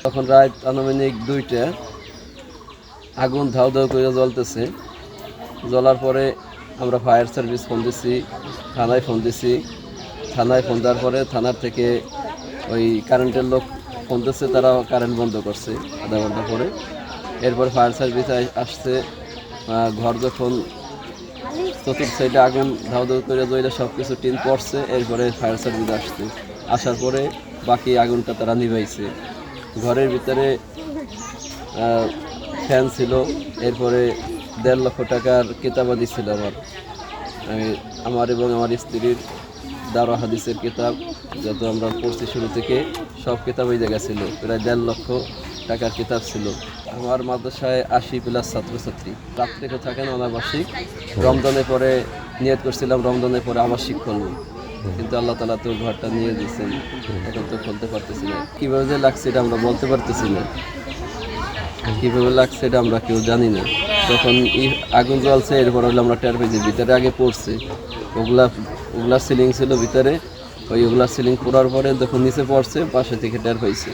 তখন রাত আনুমানিক 2টা, আগুন ধাউ ধাউ করে জ্বলতেছে। জ্বলার পরে আমরা ফায়ার সার্ভিস ফোন দিছি, থানায় ফোন দিছি। থানায় ফোন দেওয়ার পরে থানার থেকে ওই কারেন্টের লোক ফোন দিচ্ছে, তারা কারেন্ট বন্ধ করছে আধা ঘন্টা পরে। এরপর ফায়ার সার্ভিস আসছে। ঘর যখন চতুর্থ সাইডে আগুন ধাউ ধাউ করে জ্বলে সব কিছু টিন পড়ছে, এরপরে ফায়ার সার্ভিস আসছে। আসার পরে বাকি আগুনটা তারা নিভাইছে। ঘরের ভিতরে ফ্যান ছিল, এরপরে 1.5 লক্ষ টাকার কিতাবাদি ছিল আমার এবং আমার স্ত্রীর দারো হাদিসের কিতাব, যত আমরা পড়ছি শুরু থেকে সব কিতাব এই জায়গায় ছিল। প্রায় 1.5 লক্ষ টাকার কিতাব ছিল। আমার মাদ্রাসায় 80+ ছাত্রছাত্রী। রাত্রে থাকেন অনাবাসিক। রমজানের পরে নিয়ত করছিলাম রমজানের পরে আবাসিক করবো, কিন্তু আল্লাহ তাআলা তো ঘরটা নিয়ে দিয়েছেন, এখন তো খুলতে পারতেছি না। কীভাবে যে লাগছে এটা আমরা বলতে পারতেছি না, কীভাবে লাগছে এটা আমরা কেউ জানি না। তখন আগুন জ্বলছে, এরপর হলে আমরা টের পেয়েছি ভিতরে আগে পড়ছে। ওগুলা সিলিং ছিল ভিতরে, ওগুলা সিলিং পড়ার পরে যখন নিচে পড়ছে পাশে থেকে টের পাইছে।